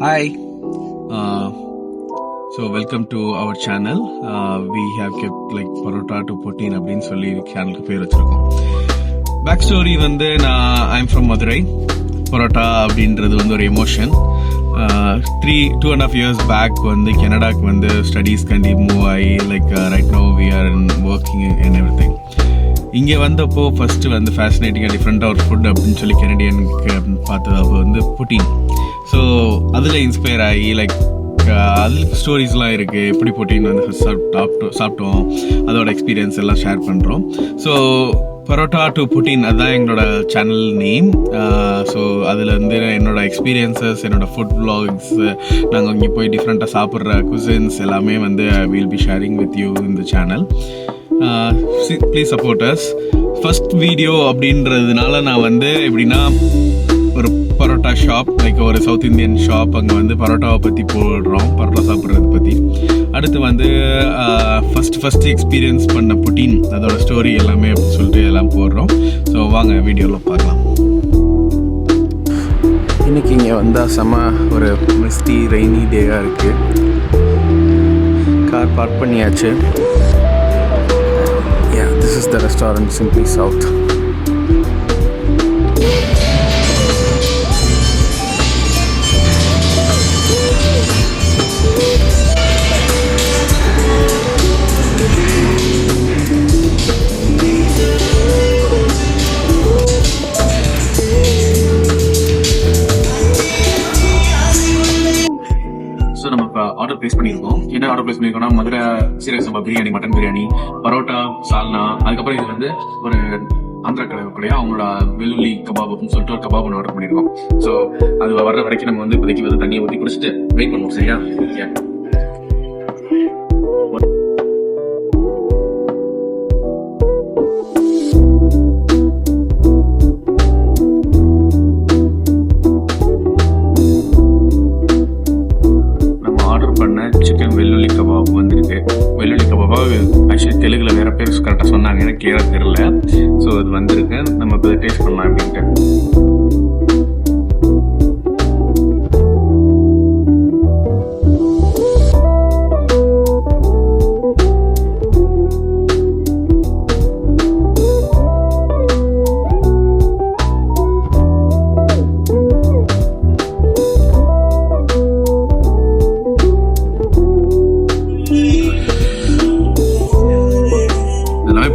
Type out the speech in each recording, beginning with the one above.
Hi. So welcome to our channel. We have kept like Parota to Putin அப்படின்னு சொல்லி சேனலுக்கு பேர் வச்சிருக்கோம். பேக் ஸ்டோரி வந்து I'm from Madurai. பரோட்டா அப்படின்றது வந்து ஒரு எமோஷன். 2.5 years பேக் வந்து கனடாக்கு வந்து ஸ்டடீஸ் கண்டி மூவ் ஆகி like right no we are working and எவ்ரி திங். இங்கே வந்தப்போ ஃபர்ஸ்ட் வந்து ஃபேசினேட்டிங்காக டிஃப்ரெண்டாக ஒரு ஃபுட் அப்படின்னு சொல்லி கெனடியனுக்கு பார்த்தது அப்போ வந்து புட்டின். ஸோ அதில் இன்ஸ்பயர் ஆகி லைக் அதில் ஸ்டோரிஸ்லாம் இருக்குது, எப்படி புட்டின் வந்து சாப்பிட்டோம், அதோட எக்ஸ்பீரியன்ஸ் எல்லாம் ஷேர் பண்ணுறோம். ஸோ பரோட்டா டு புட்டின் அதுதான் எங்களோட சேனல் நேம். ஸோ அதில் வந்து என்னோட எக்ஸ்பீரியன்சஸ், என்னோட ஃபுட் விலாக்ஸ், நாங்கள் இங்கே போய் டிஃப்ரெண்ட்டாக சாப்பிட்ற குசின்ஸ் எல்லாமே வந்து will be sharing with you இந்த channel. Please support us. First video அப்படின்றதுனால நான் வந்து எப்படின்னா ஒரு பரோட்டா ஷாப், லைக் ஒரு சவுத் இந்தியன் ஷாப், அங்கே வந்து பரோட்டாவை பற்றி போடுறோம், பரோட்டா சாப்பிட்றத பற்றி. அடுத்து வந்து ஃபஸ்ட் எக்ஸ்பீரியன்ஸ் பண்ண புட்டின், அதோட ஸ்டோரி எல்லாமே அப்படின்னு சொல்லிட்டு எல்லாம் போடுறோம். ஸோ வாங்க வீடியோவில் பார்க்கலாம். இன்றைக்கி இங்கே வந்தால் செம்ம ஒரு மிஸ்டி ரெய்னி டேயாக இருக்குது. கார் பார்க் பண்ணியாச்சு. This is the restaurant Simply South. Order place பண்ணியிருக்கோம். என்ன ஆர்டர் பிளேஸ் பண்ணியிருக்கோம்னா மதுரை சீரக சம்பா பிரியாணி, மட்டன் பிரியாணி, பரோட்டா, சால்னா, அதுக்கப்புறம் இது வந்து ஒரு ஆந்திரா கடையா அவங்களோட வெள்ளுள்ளி கபாப் அப்படின்னு சொல்லிட்டு ஒரு கபாப் ஒன்று ஆர்டர் பண்ணியிருக்கோம். ஸோ அது வர்ற வரைக்கும் நம்ம வந்து இப்போதைக்கு வந்து தண்ணியை ஊற்றி குடிச்சிட்டு வெயிட் பண்ணுவோம். சரியா? சிக்கன் வெள்ளுள்ளி கபாப் வந்திருக்கு. வெள்ளுள்ளி கபாபா ஆக்சுவலி தெலுங்குல வேற பேர் கரெக்டாக சொன்னாங்க, எனக்கு கிளியராக தெரியல. ஸோ அது வந்திருக்கு, நம்ம இப்போ டேஸ்ட் பண்ணலாம் அப்படின்ட்டு.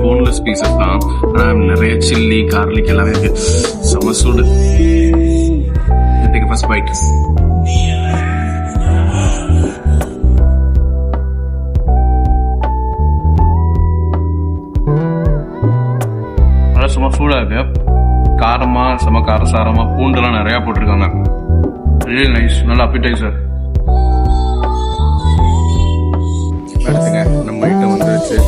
போன்லெஸ் பீசஸ் தான், ஆனால் நிறைய சில்லி, கார்லிக் எல்லாமே இருக்கு. செம சூடு. Take first byte. நல்லா சும்மா சூடா இருக்கு. காரமா, செம காரசாரமா, பூண்டெல்லாம் நிறைய போட்டிருக்காங்க. ரியல் நைஸ், நல்ல அப்பிடைசர். அடுத்துங்க நம்ம ஐட்டம் வந்துருச்சு.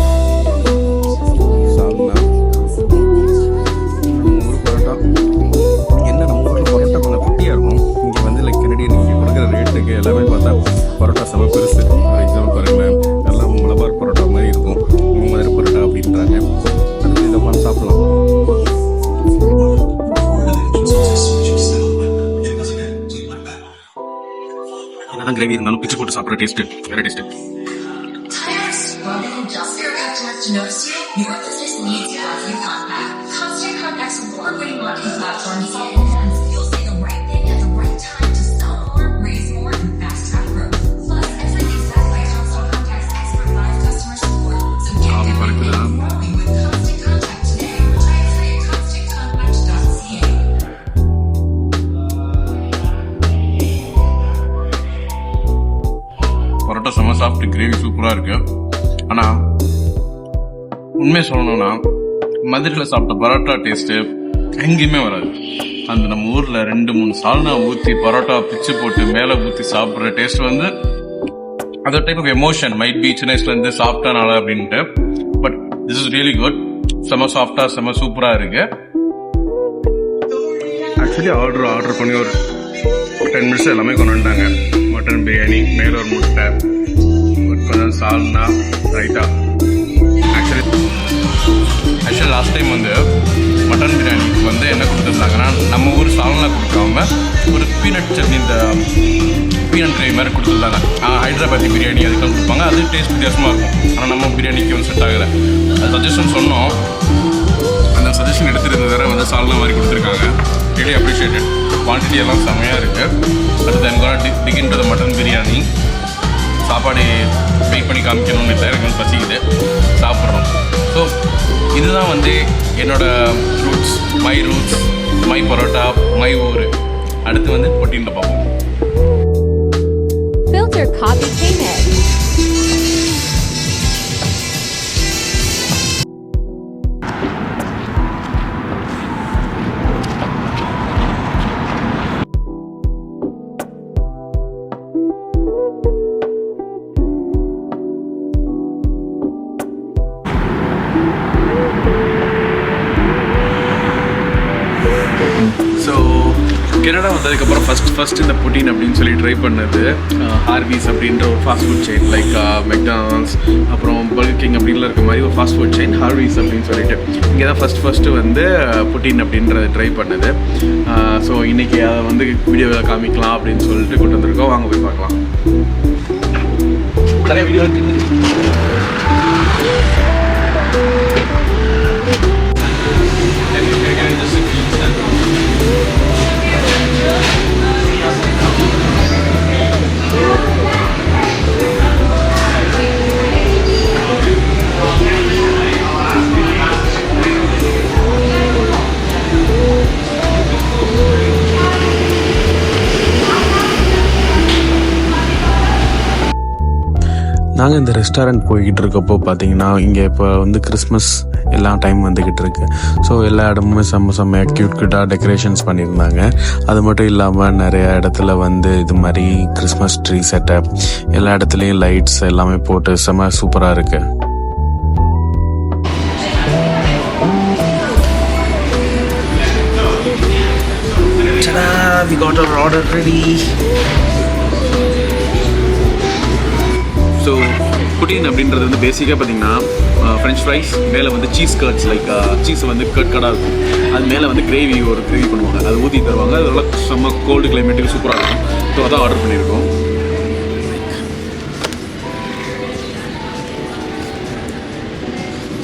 எல்லாமே பார்த்தா பரோட்டா செம பெருசு. ஃபார் எக்ஸாம்பிள் பாருங்களேன், எல்லாம் மலபார் பரோட்டா மாதிரி இருக்கும், மதுரை பரோட்டா அப்படின்றாங்க. அடுத்து இதை பண்ணி சாப்பிடலாம். என்னதான் கிரேவி இருந்தாலும் பிச்சு போட்டு சாப்பிட்ற டேஸ்ட் வேற டேஸ்ட். பரோட்டா செம்ம சாஃப்ட், கிரேவி சூப்பராக இருக்கு. ஆனால் உண்மையை சொல்லணும்னா மதுரையில் சாப்பிட்ட பரோட்டா டேஸ்ட்டு எங்கேயுமே வராது. அந்த நம்ம ஊரில் 2-3 சால்னா ஊற்றி பரோட்டா பிச்சு போட்டு மேலே ஊற்றி சாப்பிட்ற டேஸ்ட் வந்து other type of emotion. Might be சின்ன வயசுலேருந்து சாப்பிட்டனால அப்படின்ட்டு. But this is really good. செம்ம சாஃப்டாக, செம்ம சூப்பராக இருக்கு. ஆக்சுவலி ஆர்டர் பண்ணி ஒரு 10 மினிட்ஸ் எல்லாமே கொண்டு வந்துட்டாங்க. மட்டன் பிரியாணி, மேலே ஒரு முட்டை, கொஞ்சம் சால்னா, ரைட்டா. ஆக்சுவலி லாஸ்ட் டைம் வந்து மட்டன் பிரியாணிக்கு வந்து என்ன கொடுத்துருந்தாங்கன்னா, நம்ம ஊர் சால்னா கொடுக்காம ஒரு பீனட் சட்னி, இந்த பீனட் கிரேவி மாதிரி கொடுத்துருந்தாங்க. ஹைதராபாத்தி பிரியாணி அதுக்கெல்லாம் கொடுப்பாங்க. அது டேஸ்ட் வித்தியாசமாக இருக்கும். ஆனால் நம்ம பிரியாணிக்கு வந்து செட் ஆகலை. அது சஜஷன் சொன்னோம். அந்த சஜஷன் எடுத்துகிட்டு வேறு வந்து சால்னா மாதிரி கொடுத்துருக்காங்க. Really appreciated. குவான்டிட்டி எல்லாம் செம்மையாக இருக்குது. அடுத்து எனக்கு dig into the mutton biryani. சாப்பாடு வெயிட் பண்ணி காமிக்கணும்னு இல்லை, எனக்கு வந்து பசிக்குது, சாப்பிட்றோம். ஸோ இதுதான் வந்து என்னோடய ரூட்ஸ், மை பரோட்டா, மை ஊர். அடுத்து வந்து பொட்டினில் பார்ப்போம். Filter Coffee K-Med. So Canada வந்ததுக்கப்புறம் ஃபஸ்ட் இந்த புட்டின் அப்படின்னு சொல்லி ட்ரை பண்ணது ஹார்விஸ் அப்படின்ற ஒரு fast food chain, like McDonald's அப்புறம் பர்கர் கிங் அப்படின்லாம் இருக்க மாதிரி ஒரு ஃபாஸ்ட் ஃபுட் செயின் ஹார்விஸ் அப்படின்னு சொல்லிட்டு இங்கே தான் ஃபஸ்ட்டு வந்து புட்டின் அப்படின்றத ட்ரை பண்ணது. ஸோ இன்றைக்கி அதை வந்து வீடியோவில் காமிக்கலாம் அப்படின்னு சொல்லிட்டு கொண்டு வந்திருக்கோம். வாங்க போய் பார்க்கலாம். நிறைய வீடியோ நாங்கள் இந்த ரெஸ்டாரண்ட் போய்கிட்டு இருக்கப்போ பார்த்தீங்கன்னா இங்கே இப்போ வந்து கிறிஸ்மஸ் எல்லா டைம் வந்துக்கிட்டு இருக்கு. ஸோ எல்லா இடமுமே செம்மையாக க்யூட்டாக டெக்கரேஷன்ஸ் பண்ணியிருந்தாங்க. அது மட்டும் இல்லாமல் நிறைய இடத்துல வந்து இது மாதிரி கிறிஸ்மஸ் ட்ரீ செட்டப், எல்லா இடத்துலையும் லைட்ஸ் எல்லாமே போட்டு செம்ம சூப்பராக இருக்குது. We got our order ready. So Putin அப்படின்றது வந்து பேசிக்காக பார்த்தீங்கன்னா ஃப்ரெஞ்ச் ஃப்ரைஸ், மேலே வந்து சீஸ் கர்ட்ஸ், லைக் சீஸை வந்து கடாக இருக்கும். அது மேலே வந்து கிரேவி பண்ணுவாங்க, அது ஊற்றி தருவாங்க. அதெல்லாம் செம்ம கோல்டு கிளைமேட்டுக்கு சூப்பராக இருக்கும். ஸோ அதான் ஆர்டர் பண்ணியிருக்கோம்.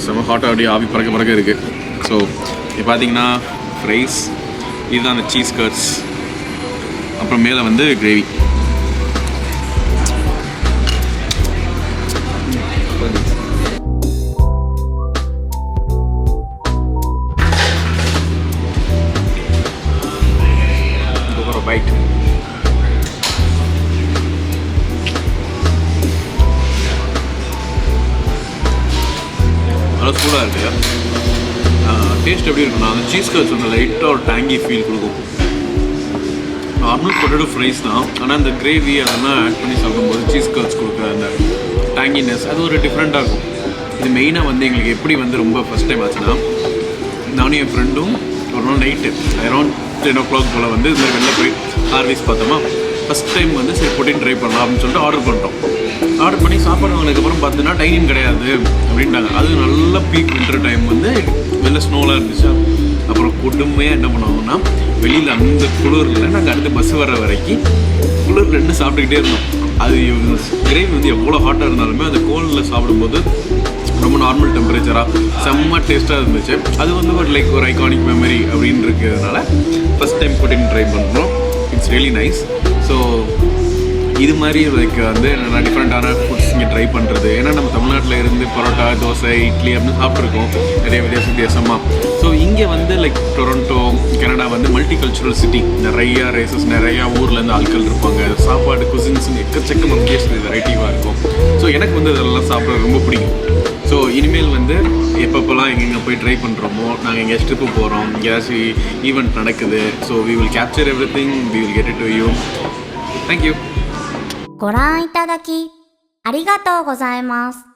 செம்ம ஹாட்டாக அப்படியே ஆவி பறக்க இருக்குது. ஸோ இப்போ பார்த்தீங்கன்னா ஃப்ரைஸ், இதுதான் அந்த சீஸ் கர்ட்ஸ், அப்புறம் மேலே வந்து கிரேவி. Bite. நல்லா சூடாக இருக்குது. டேஸ்ட் எப்படி இருக்குன்னா, அந்த சீஸ் கர்ட்ஸ் வந்து லைட்டாக ஒரு டேங்கி ஃபீல் கொடுக்கும். நார்மல் பொட்டேட்டோ ஃப்ரைஸ் தான், ஆனால் அந்த கிரேவி அதெல்லாம் ஆட் பண்ணி சாப்பிடும்போது சீஸ் கர்ட்ஸ் கொடுக்குற அந்த டேங்கினஸ் அது ஒரு டிஃப்ரெண்ட்டாக இருக்கும். இது மெயினாக வந்து எங்களுக்கு எப்படி வந்து ரொம்ப ஃபஸ்ட் டைம் ஆச்சுன்னா, நானும் என் ஃப்ரெண்டும் ஒரு நாள் நைட்டு அரௌண்ட் 10 o'clock போல் வந்து இது மாதிரி வெளில போய் ஹார்விஸ் பார்த்தோமா. ஃபஸ்ட் டைம் வந்து சரி புட்டின் ட்ரை பண்ணலாம் அப்படின்னு சொல்லிட்டு ஆர்டர் பண்ணிட்டோம். ஆர்டர் பண்ணி சாப்பாடு வாங்கினதுக்கப்புறம் பார்த்தீங்கன்னா டைனிங் கிடையாது அப்படின்ட்டாங்க. அது நல்ல பீக் வின்டர் டைம் வந்து வெளில ஸ்னோலாம் இருந்துச்சு. அப்புறம் கொடுமையாக என்ன பண்ணுவாங்கன்னா, வெளியில் அந்த குளிரில் நாங்கள் அடுத்து பஸ் வர வரைக்கும் குளிரில் நின்று சாப்பிட்டுக்கிட்டே இருந்தோம். அது கிரேவி வந்து எவ்வளோ ஹாட்டாக இருந்தாலுமே அந்த கோல்டில் சாப்பிடும்போது ரொம்ப நார்மல் டெம்பரேச்சராக செம்ம டேஸ்ட்டாக இருந்துச்சு. அது வந்து ஒரு ஐகானிக் மெமரி அப்படின்னு இருக்கிறதுனால ஃபஸ்ட் டைம் புட்டின் ட்ரை பண்ணுறோம். It's really nice. ஸோ இது மாதிரி வந்து நல்லா டிஃப்ரெண்ட்டான ஃபுட்ஸ் இங்கே ட்ரை பண்ணுறது. ஏன்னா நம்ம தமிழ்நாட்டில் இருந்து பரோட்டா, தோசை, இட்லி அப்படின்னு சாப்பிட்ருக்கோம் நிறைய வித்தியாசமாக. ஸோ இங்கே வந்து டொரண்டோ, கனடா வந்து மல்டி கல்ச்சுரல் சிட்டி. நிறையா ரேசஸ், நிறையா ஊர்லேருந்து ஆட்கள் இருப்பாங்க. சாப்பாடு குசின்ஸ்னு எக்கச்சக்கமாக வித்தியாசம் வெரைட்டிவாக இருக்கும். ஸோ எனக்கு வந்து இதெல்லாம் சாப்பிட ரொம்ப பிடிக்கும். ஸோ இனிமேல் வந்து எப்பப்போலாம் எங்கெங்கே போய் ட்ரை பண்ணுறோமோ, நாங்கள் எங்கேயாச்சும் ட்ரிப்பு போகிறோம், எங்கேயாச்சும் ஈவெண்ட் நடக்குது, so we will capture everything, we will get it to you. Thank you. ご覧いただきありがとうございます。